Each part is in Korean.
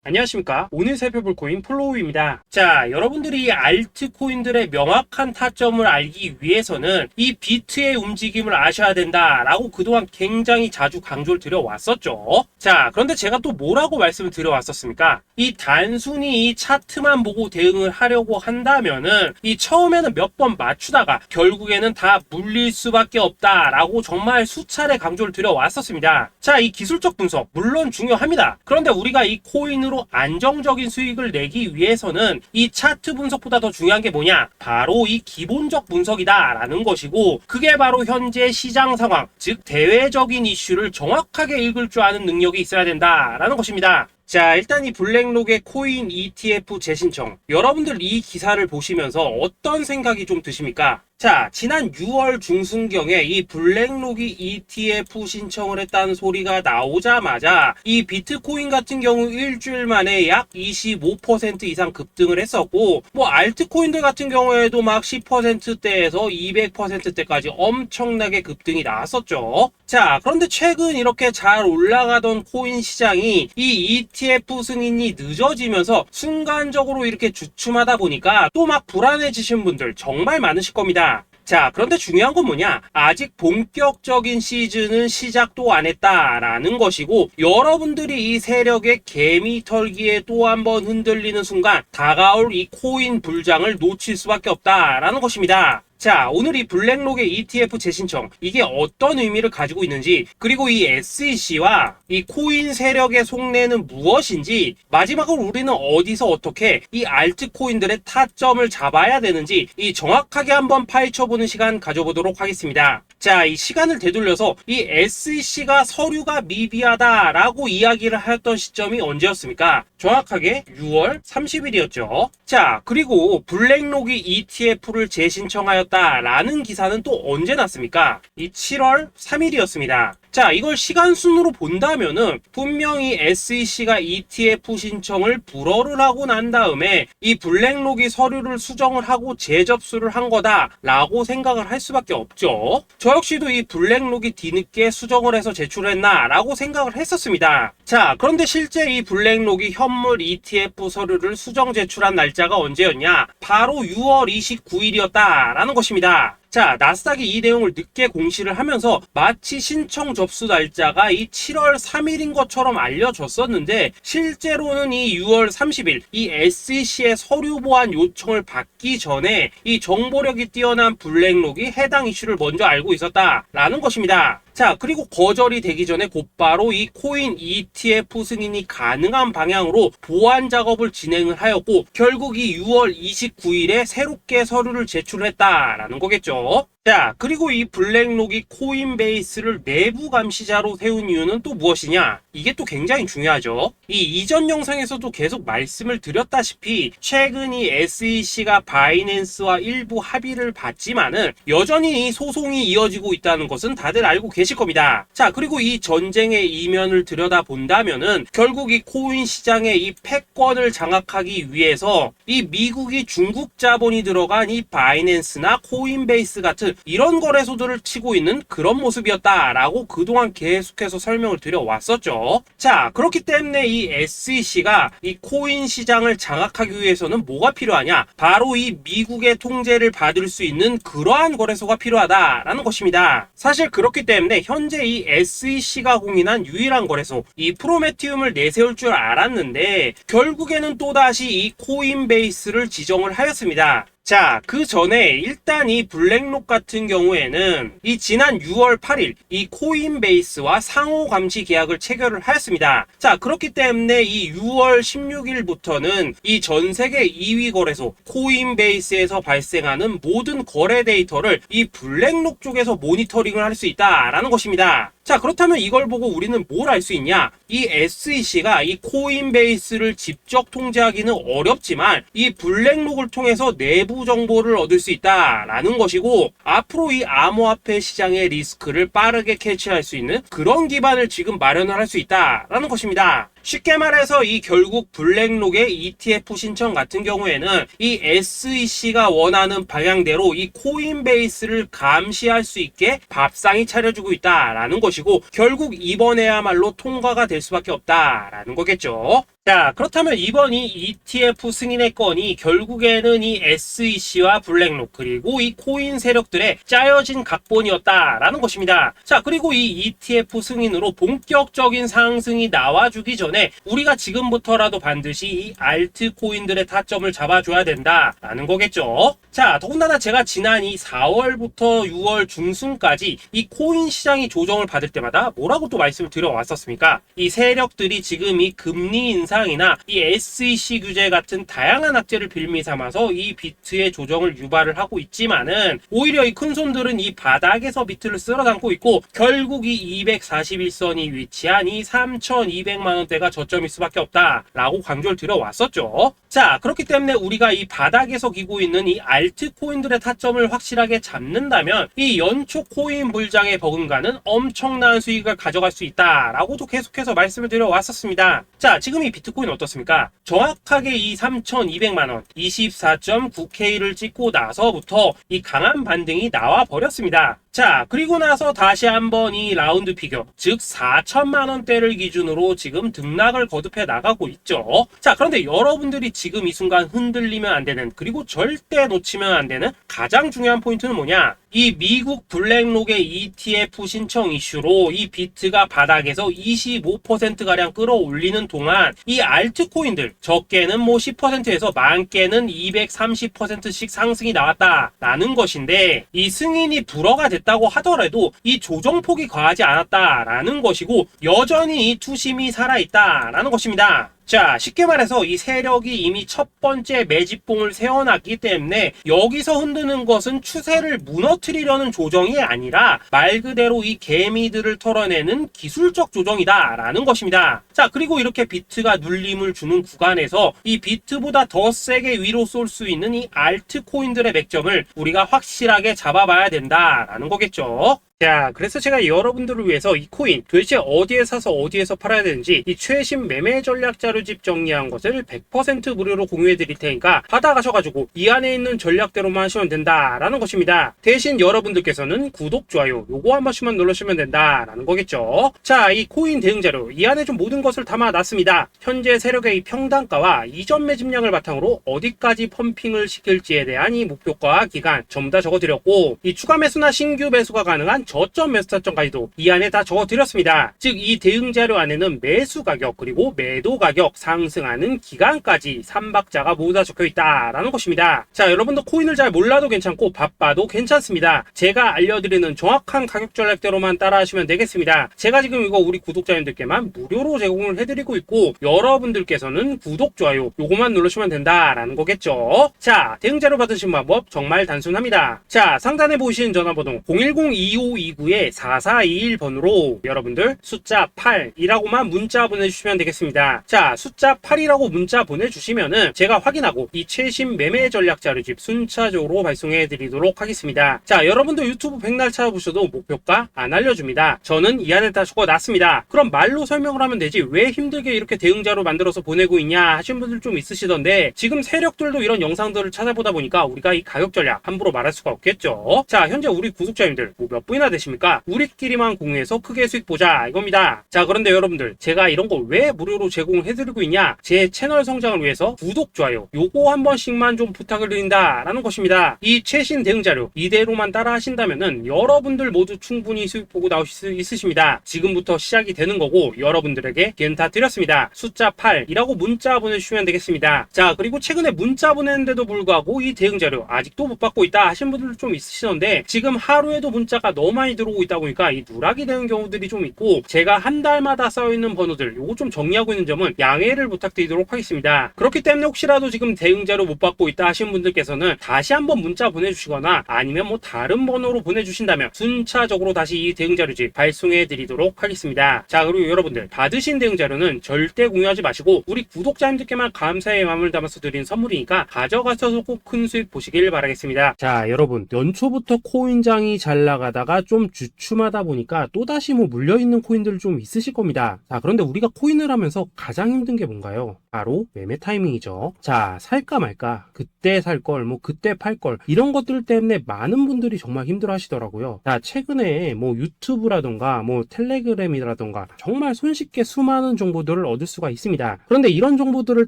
안녕하십니까. 오늘 살펴볼 코인 플로우입니다. 자, 여러분들이 알트코인들의 명확한 타점을 알기 위해서는 이 비트의 움직임을 아셔야 된다라고 그동안 굉장히 자주 강조를 드려왔었죠. 자, 그런데 제가 또 뭐라고 말씀을 드려왔었습니까? 이 단순히 이 차트만 보고 대응을 하려고 한다면은 이 처음에는 몇 번 맞추다가 결국에는 다 물릴 수밖에 없다라고 정말 수차례 강조를 드려왔었습니다. 자, 이 기술적 분석 물론 중요합니다. 그런데 우리가 이 코인으로 안정적인 수익을 내기 위해서는 이 차트 분석보다 더 중요한 게 뭐냐? 바로 이 기본적 분석이다 라는 것이고, 그게 바로 현재 시장 상황, 즉 대외적인 이슈를 정확하게 읽을 줄 아는 능력이 있어야 된다라는 것입니다. 자, 일단 이 블랙록의 코인 ETF 재신청, 여러분들 이 기사를 보시면서 어떤 생각이 좀 드십니까? 자, 지난 6월 중순경에 이 블랙록이 ETF 신청을 했다는 소리가 나오자마자 이 비트코인 같은 경우 일주일 만에 약 25% 이상 급등을 했었고, 뭐 알트코인들 같은 경우에도 막 10%대에서 200%대까지 엄청나게 급등이 나왔었죠. 자, 그런데 최근 이렇게 잘 올라가던 코인 시장이 이 ETF 승인이 늦어지면서 순간적으로 이렇게 주춤하다 보니까 또 막 불안해지신 분들 정말 많으실 겁니다. 자, 그런데 중요한 건 뭐냐? 아직 본격적인 시즌은 시작도 안 했다라는 것이고, 여러분들이 이 세력의 개미 털기에 또 한 번 흔들리는 순간 다가올 이 코인 불장을 놓칠 수밖에 없다라는 것입니다. 자, 오늘 이 블랙록의 ETF 재신청, 이게 어떤 의미를 가지고 있는지, 그리고 이 SEC와 이 코인 세력의 속내는 무엇인지, 마지막으로 우리는 어디서 어떻게 이 알트코인들의 타점을 잡아야 되는지 이 정확하게 한번 파헤쳐보는 시간 가져보도록 하겠습니다. 자, 이 시간을 되돌려서 이 SEC가 서류가 미비하다라고 이야기를 하였던 시점이 언제였습니까? 정확하게 6월 30일이었죠. 자, 그리고 블랙록이 ETF를 재신청하였다라는 기사는 또 언제 났습니까? 이 7월 3일이었습니다. 자, 이걸 시간순으로 본다면은 분명히 SEC가 ETF 신청을 불허를 하고 난 다음에 이 블랙록이 서류를 수정을 하고 재접수를 한 거다라고 생각을 할 수밖에 없죠. 저 역시도 이 블랙록이 뒤늦게 수정을 해서 제출했나 라고 생각을 했었습니다. 자, 그런데 실제 이 블랙록이 현물 ETF 서류를 수정 제출한 날짜가 언제였냐? 바로 6월 29일이었다라는 것입니다. 자, 나스닥이 이 내용을 늦게 공시를 하면서 마치 신청 접수 날짜가 이 7월 3일인 것처럼 알려졌었는데, 실제로는 이 6월 30일 이 SEC의 서류 보완 요청을 받기 전에 이 정보력이 뛰어난 블랙록이 해당 이슈를 먼저 알고 있었다라는 것입니다. 자, 그리고 거절이 되기 전에 곧바로 이 코인 ETF 승인이 가능한 방향으로 보완 작업을 진행을 하였고, 결국 이 6월 29일에 새롭게 서류를 제출했다라는 거겠죠. 자, 그리고 이 블랙록이 코인베이스를 내부 감시자로 세운 이유는 또 무엇이냐? 이게 또 굉장히 중요하죠. 이 이전 영상에서도 계속 말씀을 드렸다시피 최근 이 SEC가 바이낸스와 일부 합의를 봤지만은 여전히 이 소송이 이어지고 있다는 것은 다들 알고 계실 겁니다. 자, 그리고 이 전쟁의 이면을 들여다본다면은 결국 이 코인 시장의 이 패권을 장악하기 위해서 이 미국이 중국 자본이 들어간 이 바이낸스나 코인베이스 같은 이런 거래소들을 치고 있는 그런 모습이었다라고 그동안 계속해서 설명을 드려왔었죠. 자, 그렇기 때문에 이 SEC가 이 코인 시장을 장악하기 위해서는 뭐가 필요하냐? 바로 이 미국의 통제를 받을 수 있는 그러한 거래소가 필요하다라는 것입니다. 사실 그렇기 때문에 현재 이 SEC가 공인한 유일한 거래소, 이 프로메티움을 내세울 줄 알았는데 결국에는 또다시 이 코인베이스를 지정을 하였습니다. 자, 그 전에 일단 이 블랙록 같은 경우에는 이 지난 6월 8일 이 코인베이스와 상호 감시 계약을 체결을 하였습니다. 자, 그렇기 때문에 이 6월 16일부터는 이 전 세계 2위 거래소 코인베이스에서 발생하는 모든 거래 데이터를 이 블랙록 쪽에서 모니터링을 할 수 있다라는 것입니다. 자, 그렇다면 이걸 보고 우리는 뭘 알 수 있냐? 이 SEC가 이 코인베이스를 직접 통제하기는 어렵지만 이 블랙록을 통해서 내부 정보를 얻을 수 있다라는 것이고, 앞으로 이 암호화폐 시장의 리스크를 빠르게 캐치할 수 있는 그런 기반을 지금 마련을 할 수 있다라는 것입니다. 쉽게 말해서 이 결국 블랙록의 ETF 신청 같은 경우에는 이 SEC가 원하는 방향대로 이 코인베이스를 감시할 수 있게 밥상이 차려주고 있다라는 것이고, 결국 이번에야말로 통과가 될 수밖에 없다라는 거겠죠. 자, 그렇다면 이번 이 ETF 승인의 건이 결국에는 이 SEC와 블랙록 그리고 이 코인 세력들의 짜여진 각본이었다라는 것입니다. 자, 그리고 이 ETF 승인으로 본격적인 상승이 나와주기 전에 우리가 지금부터라도 반드시 이 알트코인들의 타점을 잡아줘야 된다라는 거겠죠. 자, 더군다나 제가 지난 이 4월부터 6월 중순까지 이 코인 시장이 조정을 받을 때마다 뭐라고 또 말씀을 드려왔었습니까? 이 세력들이 지금 이 금리 인상이나 이 SEC 규제 같은 다양한 악재를 빌미 삼아서 이 비트의 조정을 유발을 하고 있지만은 오히려 이 큰손들은 이 바닥에서 비트를 쓸어 담고 있고 결국 이 241선이 위치한 이 3,200만 원대가 저점일 수밖에 없다라고 강조를 드려왔었죠. 자, 그렇기 때문에 우리가 이 바닥에서 기고 있는 이 알트코인들의 타점을 확실하게 잡는다면 이 연초 코인 불장에 버금가는 엄청난 수익을 가져갈 수 있다라고도 계속해서 말씀을 드려왔었습니다. 자, 지금 이 비트코인 어떻습니까? 정확하게 이 3,200만원 24.9K를 찍고 나서부터 이 강한 반등이 나와 버렸습니다. 자, 그리고 나서 다시 한번 이 라운드 피겨, 즉 4천만원대를 기준으로 지금 등락을 거듭해 나가고 있죠. 자, 그런데 여러분들이 지금 이 순간 흔들리면 안 되는, 그리고 절대 놓치면 안 되는 가장 중요한 포인트는 뭐냐? 이 미국 블랙록의 ETF 신청 이슈로 이 비트가 바닥에서 25%가량 끌어올리는 동안 이 알트코인들 적게는 뭐 10%에서 많게는 230%씩 상승이 나왔다라는 것인데, 이 승인이 불허가 됐다고 하더라도 이 조정폭이 과하지 않았다라는 것이고 여전히 이 투심이 살아있다라는 것입니다. 자, 쉽게 말해서 이 세력이 이미 첫 번째 매집봉을 세워놨기 때문에 여기서 흔드는 것은 추세를 무너뜨리려는 조정이 아니라 말 그대로 이 개미들을 털어내는 기술적 조정이다라는 것입니다. 자, 그리고 이렇게 비트가 눌림을 주는 구간에서 이 비트보다 더 세게 위로 쏠 수 있는 이 알트코인들의 맥점을 우리가 확실하게 잡아봐야 된다라는 거겠죠. 자, 그래서 제가 여러분들을 위해서 이 코인 도대체 어디에 사서 어디에서 팔아야 되는지 이 최신 매매 전략 자료집 정리한 것을 100% 무료로 공유해 드릴 테니까 받아가셔가지고 이 안에 있는 전략대로만 하시면 된다라는 것입니다. 대신 여러분들께서는 구독, 좋아요 요거 한 번씩만 눌러주시면 된다라는 거겠죠. 자, 이 코인 대응 자료 이 안에 좀 모든 것을 담아놨습니다. 현재 세력의 이 평단가와 이전 매집량을 바탕으로 어디까지 펌핑을 시킬지에 대한 이 목표가 기간 전부 다 적어드렸고, 이 추가 매수나 신규 매수가 가능한 저점 매수 타점까지도 이 안에 다 적어드렸습니다. 즉 이 대응 자료 안에는 매수 가격 그리고 매도 가격, 상승하는 기간까지 3박자가 모두 다 적혀있다라는 것입니다. 자, 여러분도 코인을 잘 몰라도 괜찮고 바빠도 괜찮습니다. 제가 알려드리는 정확한 가격 전략대로만 따라하시면 되겠습니다. 제가 지금 이거 우리 구독자님들께만 무료로 제공을 해드리고 있고 여러분들께서는 구독, 좋아요 요거만 누르시면 된다라는 거겠죠. 자, 대응 자료 받으신 방법 정말 단순합니다. 자, 상단에 보이시는 전화번호 010-2529-4421번으로 여러분들 숫자 8이라고만 문자 보내주시면 되겠습니다. 자, 숫자 8이라고 문자 보내주시면은 제가 확인하고 이 최신 매매 전략 자료집 순차적으로 발송해 드리도록 하겠습니다. 자, 여러분들 유튜브 백날 찾아보셔도 목표가 안 알려줍니다. 저는 이 안에 다 적어놨습니다. 그럼 말로 설명을 하면 되지 왜 힘들게 이렇게 대응 자료 만들어서 보내고 있냐 하신 분들 좀 있으시던데, 지금 세력들도 이런 영상들을 찾아보다 보니까 우리가 이 가격 전략 함부로 말할 수가 없겠죠. 자, 현재 우리 구독자님들 뭐 몇 분이나 되십니까? 우리끼리만 공유해서 크게 수익 보자 이겁니다. 자, 그런데 여러분들 제가 이런 거 왜 무료로 제공을 해드리고 있냐? 제 채널 성장을 위해서 구독, 좋아요 요거 한 번씩만 좀 부탁을 드린다라는 것입니다. 이 최신 대응 자료 이대로만 따라 하신다면은 여러분들 모두 충분히 수익 보고 나오실 수 있으십니다. 지금부터 시작이 되는 거고 여러분들에게 기회는 다 드렸습니다. 숫자 8이라고 문자 보내주시면 되겠습니다. 자, 그리고 최근에 문자 보냈는데도 불구하고 이 대응 자료 아직도 못 받고 있다 하신 분들 좀 있으시던데, 지금 하루에도 문자가 너무 많이 들어오고 있다 보니까 이 누락이 되는 경우들이 좀 있고 제가 한 달마다 쌓여있는 번호들 요거 좀 정리하고 있는 점은 양해를 부탁드리도록 하겠습니다. 그렇기 때문에 혹시라도 지금 대응 자료 못 받고 있다 하신 분들께서는 다시 한번 문자 보내주시거나 아니면 뭐 다른 번호로 보내주신다면 순차적으로 다시 이 대응 자료집 발송해 드리도록 하겠습니다. 자, 그리고 여러분들 받으신 대응 자료는 절대 공유하지 마시고 우리 구독자님들께만 감사의 마음을 담아서 드린 선물이니까 가져가셔서 꼭 큰 수익 보시길 바라겠습니다. 자, 여러분 연초부터 코인장이 잘 나가다가 코인주가 좀 주춤하다 보니까 또다시 뭐 물려있는 코인들 좀 있으실 겁니다. 자, 그런데 우리가 코인을 하면서 가장 힘든 게 뭔가요? 바로 매매 타이밍이죠. 자, 살까 말까, 그때 살 걸, 뭐 그때 팔 걸, 이런 것들 때문에 많은 분들이 정말 힘들어 하시더라고요. 자, 최근에 뭐 유튜브라던가 뭐 텔레그램이라던가 정말 손쉽게 수많은 정보들을 얻을 수가 있습니다. 그런데 이런 정보들을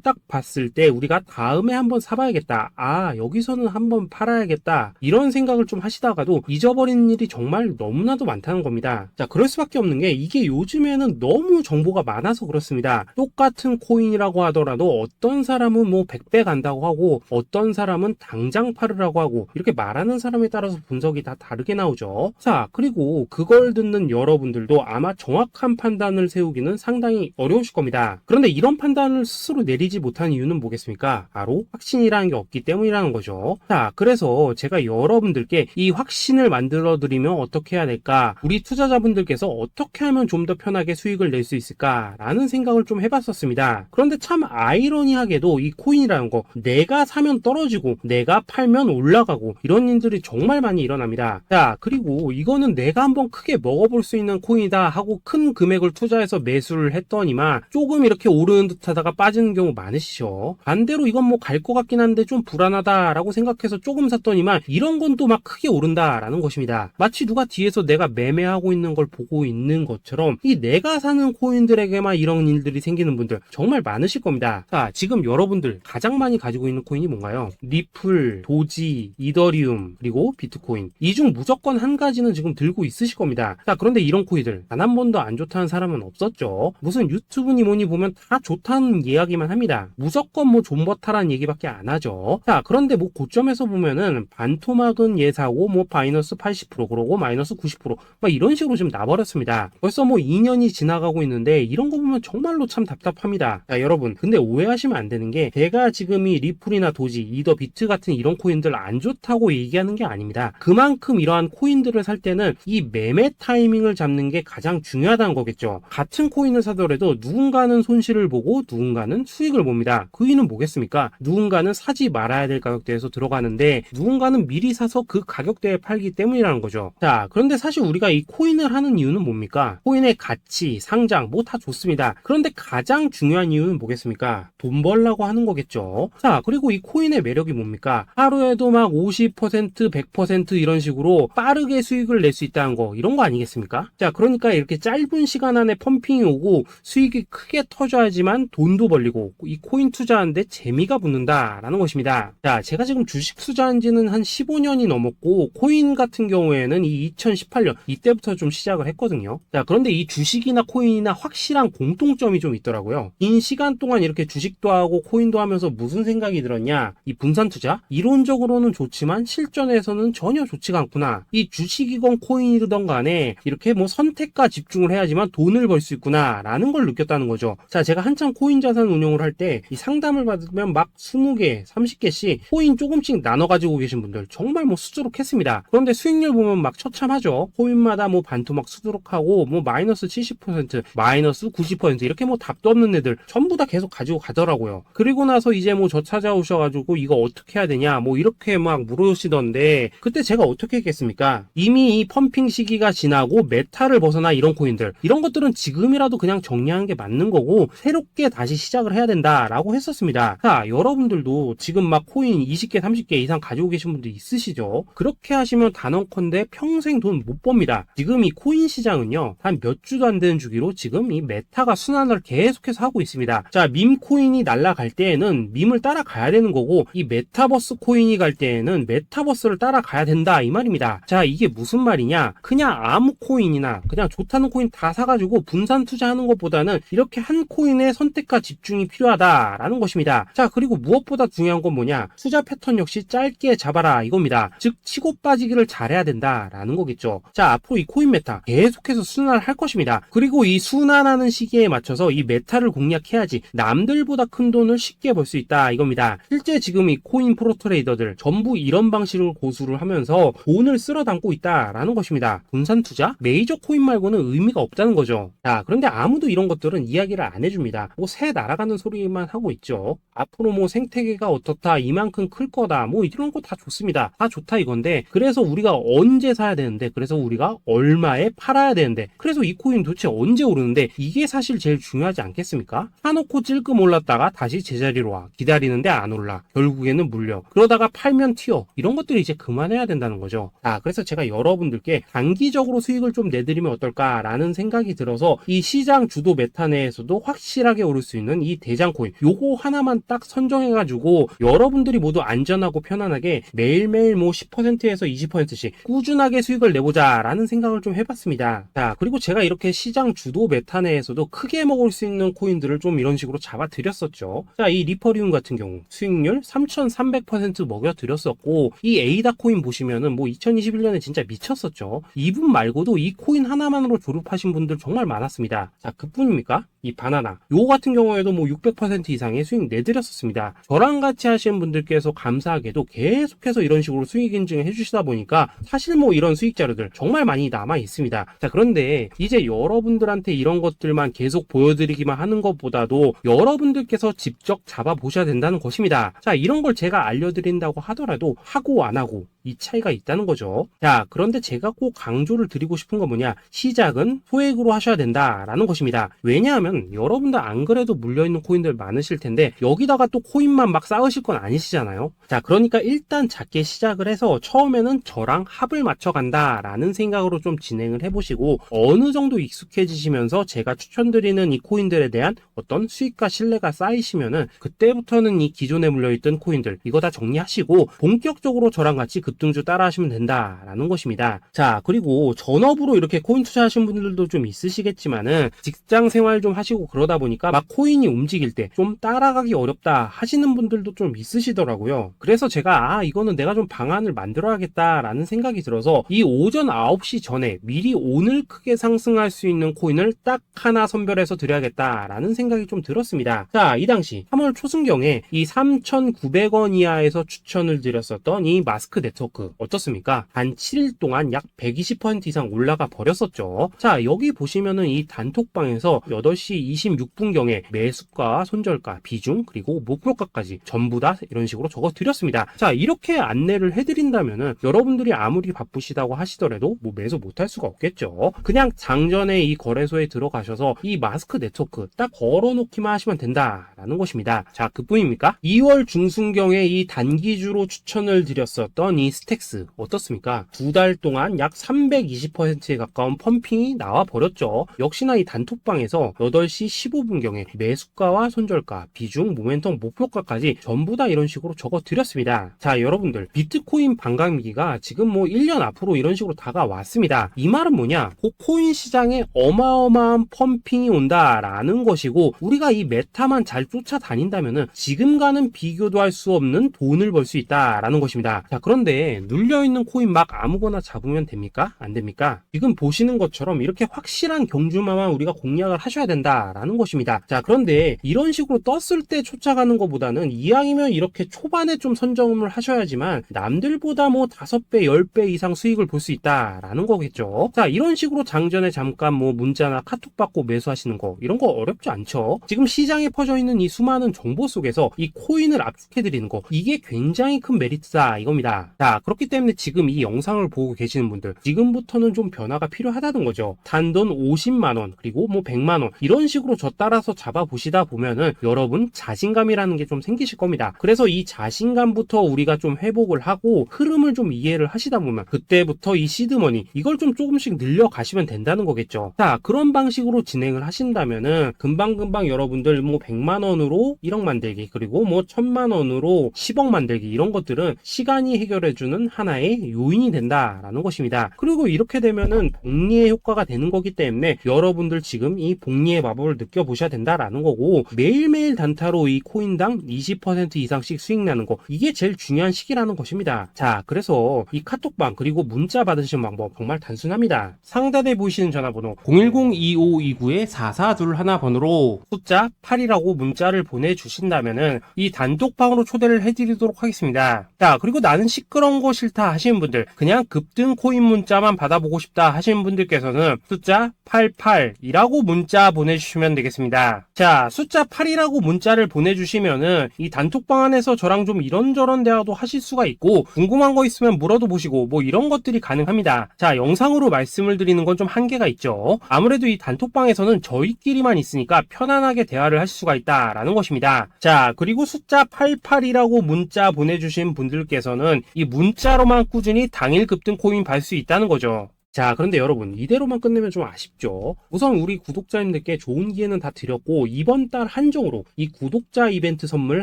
딱 봤을 때 우리가 다음에 한번 사봐야겠다, 아 여기서는 한번 팔아야겠다, 이런 생각을 좀 하시다가도 잊어버리는 일이 정말 너무나도 많다는 겁니다. 자, 그럴 수밖에 없는 게 이게 요즘에는 너무 정보가 많아서 그렇습니다. 똑같은 코인이라고 하더라도 어떤 사람은 뭐 100배 간다고 하고 어떤 사람은 당장 팔으라고 하고, 이렇게 말하는 사람에 따라서 분석이 다 다르게 나오죠. 자, 그리고 그걸 듣는 여러분들도 아마 정확한 판단을 세우기는 상당히 어려우실 겁니다. 그런데 이런 판단을 스스로 내리지 못한 이유는 뭐겠습니까? 바로 확신이라는 게 없기 때문이라는 거죠. 자, 그래서 제가 여러분들께 이 확신을 만들어 드리면 어떻게 해야 될까, 우리 투자자분들께서 어떻게 하면 좀 더 편하게 수익을 낼 수 있을까 라는 생각을 좀 해봤었습니다. 그런데 참 아이러니하게도 이 코인이라는 거, 내가 사면 떨어지고 내가 팔면 올라가고 이런 일들이 정말 많이 일어납니다. 자, 그리고 이거는 내가 한번 크게 먹어볼 수 있는 코인이다 하고 큰 금액을 투자해서 매수를 했더니만 조금 이렇게 오르는 듯 하다가 빠지는 경우 많으시죠. 반대로 이건 뭐 갈 것 같긴 한데 좀 불안하다 라고 생각해서 조금 샀더니만 이런 건 또 막 크게 오른다 라는 것입니다. 마치 누가 뒤에서 내가 매매하고 있는 걸 보고 있는 것처럼 이 내가 사는 코인들에게만 이런 일들이 생기는 분들 정말 많으실 겁니다. 자, 지금 여러분들 가장 많이 가지고 있는 코인이 뭔가요? 리플, 도지, 이더리움, 그리고 비트코인. 이 중 무조건 한 가지는 지금 들고 있으실 겁니다. 자, 그런데 이런 코인들 단 한 번도 안 좋다는 사람은 없었죠. 무슨 유튜브니 뭐니 보면 다 좋다는 이야기만 합니다. 무조건 뭐 존버타라는 얘기밖에 안 하죠. 자, 그런데 뭐 고점에서 보면은 반토막은 예사고 뭐 마이너스 80% 그러고 마이너스 90% 막 이런 식으로 지금 나버렸습니다. 벌써 뭐 2년이 지나가고 있는데 이런 거 보면 정말로 참 답답합니다. 자, 여러분 근데 오해하시면 안 되는 게 제가 지금 이 리플이나 도지, 이더, 비트 같은 이런 코인들 안 좋다고 얘기하는 게 아닙니다. 그만큼 이러한 코인들을 살 때는 이 매매 타이밍을 잡는 게 가장 중요하다는 거겠죠. 같은 코인을 사더라도 누군가는 손실을 보고 누군가는 수익을 봅니다. 그 이유는 뭐겠습니까? 누군가는 사지 말아야 될 가격대에서 들어가는데 누군가는 미리 사서 그 가격대에 팔기 때문이라는 거죠. 자, 그런데 사실 우리가 이 코인을 하는 이유는 뭡니까? 코인의 가치, 상장 뭐 다 좋습니다. 그런데 가장 중요한 이유는 뭐겠습니까? 돈 벌라고 하는 거겠죠. 자, 그리고 이 코인의 매력이 뭡니까? 하루에도 막 50%, 100% 이런 식으로 빠르게 수익을 낼 수 있다는 거, 이런 거 아니겠습니까? 자, 그러니까 이렇게 짧은 시간 안에 펌핑이 오고 수익이 크게 터져야지만 돈도 벌리고 이 코인 투자하는데 재미가 붙는다라는 것입니다. 자, 제가 지금 주식 투자한 지는 한 15년이 넘었고 코인 같은 경우에는 이 2018년 이때부터 좀 시작을 했거든요. 자, 그런데 이 주식이나 코인이나 확실한 공통점이 좀 있더라고요. 긴 시간 동안 이렇게 주식도 하고 코인도 하면서 무슨 생각이 들었냐, 이 분산 투자 이론적으로는 좋지만 실전에서는 전혀 좋지가 않구나. 이 주식이건 코인이든 간에 이렇게 뭐 선택과 집중을 해야지만 돈을 벌 수 있구나 라는 걸 느꼈다는 거죠. 자, 제가 한참 코인 자산 운용을 할 때 이 상담을 받으면 막 20개, 30개씩 코인 조금씩 나눠 가지고 계신 분들 정말 뭐 수두룩했습니다. 그런데 수익률 보면 막 처참하죠. 코인마다 뭐 반토막 수두룩하고 뭐 마이너스 70%, 마이너스 90% 이렇게 뭐 답도 없는 애들 전부 다 계속 가지고 가더라고요. 그리고 나서 이제 뭐 저 찾아오셔가지고 이거 어떻게 해야 되냐 뭐 이렇게 막 물으시던데 그때 제가 어떻게 했겠습니까? 이미 이 펌핑 시기가 지나고 메타를 벗어나 이런 코인들, 이런 것들은 지금이라도 그냥 정리하는 게 맞는 거고 새롭게 다시 시작을 해야 된다라고 했었습니다. 자, 여러분들도 지금 막 코인 20개, 30개 이상 가지고 계신 분들 있으시죠? 그렇게 하시면 단언컨대 평생 돈 못 법니다. 지금 이 코인 시장은요, 한 몇 주도 안 되는 주기로 지금 이 메타가 순환을 계속해서 하고 있습니다. 자, 밈 코인이 날아갈 때에는 밈을 따라가야 되는 거고 이 메타버스 코인이 갈 때에는 메타버스를 따라가야 된다 이 말입니다. 자, 이게 무슨 말이냐? 그냥 아무 코인이나 그냥 좋다는 코인 다 사가지고 분산 투자하는 것보다는 이렇게 한 코인에 선택과 집중이 필요하다라는 것입니다. 자, 그리고 무엇보다 중요한 건 뭐냐? 투자 패턴 역시 짧게 잡아라 이겁니다. 즉 치고 빠지기를 잘해야 된다라는 거겠죠. 자, 앞으로 이 코인 메타 계속해서 순환을 할 것입니다. 그리고 이 순환하는 시기에 맞춰서 이 메타를 공략해야지 남들보다 큰 돈을 쉽게 벌 수 있다 이겁니다. 실제 지금 이 코인 프로 트레이더들 전부 이런 방식을 고수를 하면서 돈을 쓸어 담고 있다라는 것입니다. 분산 투자? 메이저 코인 말고는 의미가 없다는 거죠. 자, 그런데 아무도 이런 것들은 이야기를 안 해줍니다. 뭐 새 날아가는 소리만 하고 있죠. 앞으로 뭐 생태계가 어떻다, 이만큼 클 거다, 뭐 이런 거 다 좋습니다. 다 좋다 이건데 그래서 우리가 언제 사야 되는데, 그래서 우리가 얼마에 팔아야 되는데, 그래서 이 코인 도대체 언제 오르는데, 이게 사실 제일 중요하지 않겠습니까? 사놓고 찔끔 올랐다가 다시 제자리로 와, 기다리는데 안 올라, 결국에는 물려, 그러다가 팔면 튀어. 이런 것들이 이제 그만해야 된다는 거죠. 그래서 제가 여러분들께 단기적으로 수익을 좀 내드리면 어떨까라는 생각이 들어서 이 시장 주도 메타 내에서도 확실하게 오를 수 있는 이 대장 코인, 요거 하나만 딱 선정해가지고 여러분들이 모두 안전하고 편안하게 매일매일 뭐 10%에서 20%씩 꾸준하게 수익을 내보자 라는 생각을 좀 해봤습니다. 그리고 제가 이렇게 시장 주도 메타 내에서도 크게 먹을 수 있는 코인들을 좀 이런 식으로 잡아드렸었죠. 이 리퍼리움 같은 경우 수익률 3300% 먹여드렸었고, 이 에이다 코인 보시면은 뭐 2021년에 진짜 미쳤었죠. 이분 말고도 이 코인 하나만으로 졸업하신 분들 정말 많았습니다. 그뿐입니까? 이 바나나, 요거 같은 경우에도 뭐 600% 이상의 수익 내드렸었습니다. 저랑 같이 하시는 분들께서 감사하게도 계속해서 이런 식으로 수익 인증을 해주시다 보니까 사실 뭐 이런 수익 자료들 정말 많이 남아 있습니다. 그런데 이제 여러분들한테 이런 것들만 계속 보여드리기만 하는 것보다도 여러분들께서 직접 잡아보셔야 된다는 것입니다. 이런 걸 제가 알려드린다고 하더라도 하고 안 하고 이 차이가 있다는 거죠. 그런데 제가 꼭 강조를 드리고 싶은 건 뭐냐, 시작은 소액으로 하셔야 된다라는 것입니다. 왜냐하면 여러분들 안 그래도 물려있는 코인들 많으실 텐데 여기다가 또 코인만 막 쌓으실 건 아니시잖아요. 그러니까 일단 작게 시작을 해서 처음에는 저랑 합을 맞춰간다라는 생각으로 좀 진행을 해보시고, 어느 정도 익숙해지시면서 제가 추천드리는 이 코인들에 대한 어떤 수익과 신뢰가 쌓이시면은 그때부터는 이 기존에 물려있던 코인들 이거 다 정리하시고 본격적으로 저랑 같이 급등주 따라 하시면 된다라는 것입니다. 그리고 전업으로 이렇게 코인 투자하신 분들도 좀 있으시겠지만은 직장 생활 좀 하시고 그러다 보니까 막 코인이 움직일 때 좀 따라가기 어렵다 하시는 분들도 좀 있으시더라고요. 그래서 제가 이거는 내가 좀 방안을 만들어야겠다라는 생각이 들어서 이 오전 9시 전에 미리 오늘 크게 상승할 수 있는 코인을 딱 하나 선별해서 드려야겠다라는 생각이 좀 들었습니다. 이 당시 3월 초순경에 이 3,900원 이하에서 추천을 드렸었던 이 마스크 네트워크 어떻습니까? 단 7일 동안 약 120% 이상 올라가 버렸었죠. 여기 보시면은 이 단톡방에서 8시 26분경에 매수가, 손절가, 비중, 그리고 목표가까지 전부 다 이런 식으로 적어 드렸습니다. 이렇게 안내를 해드린다면은 여러분들이 아무리 바쁘시다고 하시더라도 뭐 매수 못할 수가 없겠죠. 그냥 장전에 이 거래소에 들어가셔서 이 마스크 네트워크 딱 걸어놓기만 하시면 된다라는 것입니다. 그뿐입니까? 2월 중순경에 이 단기주로 추천을 드렸었던 이 스택스 어떻습니까? 2달 동안 약 320%에 가까운 펌핑이 나와 버렸죠. 역시나 이 단톡방에서 8시 15분경에 매수가와 손절가, 비중, 모멘텀, 목표가까지 전부 다 이런 식으로 적어 드렸습니다. 여러분들, 비트코인 반감기가 지금 뭐 1년 앞으로 이런 식으로 다가왔습니다. 이 말은 뭐냐, 코인 시장에 어마어마한 펌핑이 온다라는 것이고, 우리가 이 메타만 잘 쫓아다닌다면은 지금과는 비교도 할 수 없는 돈을 벌 수 있다라는 것입니다. 그런데 눌려있는 코인 막 아무거나 잡으면 됩니까? 안 됩니까? 지금 보시는 것처럼 이렇게 확실한 경주마만 우리가 공략을 하셔야 된다라는 것입니다. 그런데 이런 식으로 떴을 때 쫓아가는 것보다는 이왕이면 이렇게 초반에 좀 선점을 하셔야지만 남들보다 뭐 5배, 10배 이상 수익을 볼 수 있다라는 거겠죠. 이런 식으로 장전에 잠깐 뭐 문자나 카톡 받고 매수하시는 거, 이런 거 어렵지 않죠. 지금 시장에 퍼져 있는 이 수많은 정보 속에서 이 코인을 압축해드리는 거, 이게 굉장히 큰 메리트다 이겁니다. 그렇기 때문에 지금 이 영상을 보고 계시는 분들, 지금부터는 좀 변화가 필요하다는 거죠. 단돈 50만원 그리고 뭐 100만원 이런 식으로 저 따라서 잡아보시다 보면은 여러분 자신감이라는 게 좀 생기실 겁니다. 그래서 이 자신감부터 우리가 좀 회복을 하고 흐름을 좀 이해를 하시다 보면 그때부터 이 시드머니 이걸 좀 조금씩 늘려가시면 된다는 거겠죠. 그런 방식으로 진행을 하신다면은 금방금방 여러분들 뭐 100만원으로 1억 만들기, 그리고 뭐 1000만원으로 10억 만들기, 이런 것들은 시간이 해결해주는 하나의 요인이 된다라는 것입니다. 그리고 이렇게 되면은 복리의 효과가 되는 거기 때문에 여러분들 지금 이 복리의 마법을 느껴보셔야 된다라는 거고, 매일매일 단타로 이 코인당 20% 이상씩 수익 나는 거, 이게 제일 중요한 시기라는 것입니다. 그래서 이 카톡방 그리고 문자 받으시는 방법 정말 단순합니다. 상단에 보이시는 전화번호 010-2529-4421 번호로 숫자 8이라고 문자를 보내주신다면은 이 단톡방으로 초대를 해드리도록 하겠습니다. 그리고 나는 시끄러운 거 싫다 하시는 분들, 그냥 급등 코인 문자만 받아보고 싶다 하시는 분들께서는 숫자 88이라고 문자 보내 보내주시면 되겠습니다. 자, 숫자 8이라고 문자를 보내주시면은 이 단톡방 안에서 저랑 좀 이런저런 대화도 하실 수가 있고, 궁금한 거 있으면 물어도 보시고 뭐 이런 것들이 가능합니다. 자, 영상으로 말씀을 드리는 건 좀 한계가 있죠. 아무래도 이 단톡방에서는 저희끼리만 있으니까 편안하게 대화를 하실 수가 있다라는 것입니다. 자, 그리고 숫자 88이라고 문자 보내주신 분들께서는 이 문자로만 꾸준히 당일 급등 코인 받을 수 있다는 거죠. 자, 그런데 여러분, 이대로만 끝내면 좀 아쉽죠. 우선 우리 구독자님들께 좋은 기회는 다 드렸고, 이번 달 한정으로 이 구독자 이벤트 선물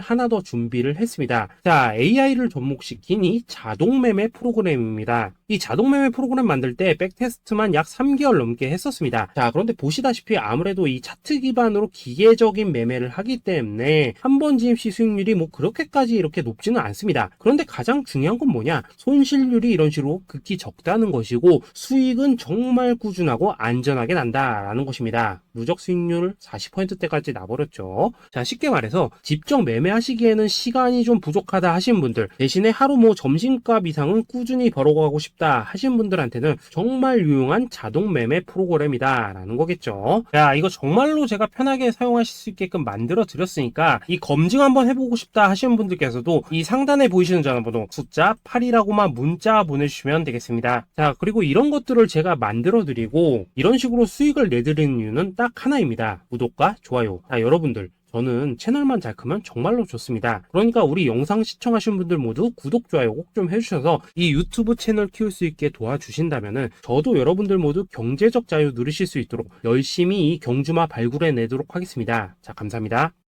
하나 더 준비를 했습니다. 자, AI를 접목시킨 이 자동매매 프로그램입니다. 이 자동매매 프로그램 만들 때 백테스트만 약 3개월 넘게 했었습니다. 자, 그런데 보시다시피 아무래도 이 차트 기반으로 기계적인 매매를 하기 때문에 한 번 지입 시 수익률이 뭐 그렇게까지 이렇게 높지는 않습니다. 그런데 가장 중요한 건 뭐냐? 손실률이 이런 식으로 극히 적다는 것이고, 수익은 정말 꾸준하고 안전하게 난다라는 것입니다. 누적 수익률 40%대까지 나버렸죠. 자, 쉽게 말해서 직접 매매하시기에는 시간이 좀 부족하다 하신 분들, 대신에 하루 뭐 점심값 이상은 꾸준히 벌어가고 싶다 하신 분들한테는 정말 유용한 자동 매매 프로그램이다 라는 거겠죠. 자, 이거 정말로 제가 편하게 사용하실 수 있게끔 만들어 드렸으니까 이 검증 한번 해보고 싶다 하시는 분들께서도 이 상단에 보이시는 전화번호 숫자 8이라고만 문자 보내주시면 되겠습니다. 자, 그리고 이런 것들을 제가 만들어 드리고 이런 식으로 수익을 내드리는 이유는 딱 하나입니다. 구독과 좋아요. 자, 여러분들, 저는 채널만 잘 크면 정말로 좋습니다. 그러니까 우리 영상 시청하신 분들 모두 구독, 좋아요 꼭 좀 해주셔서 이 유튜브 채널 키울 수 있게 도와주신다면은 저도 여러분들 모두 경제적 자유 누리실 수 있도록 열심히 이 경주마 발굴해 내도록 하겠습니다. 자, 감사합니다.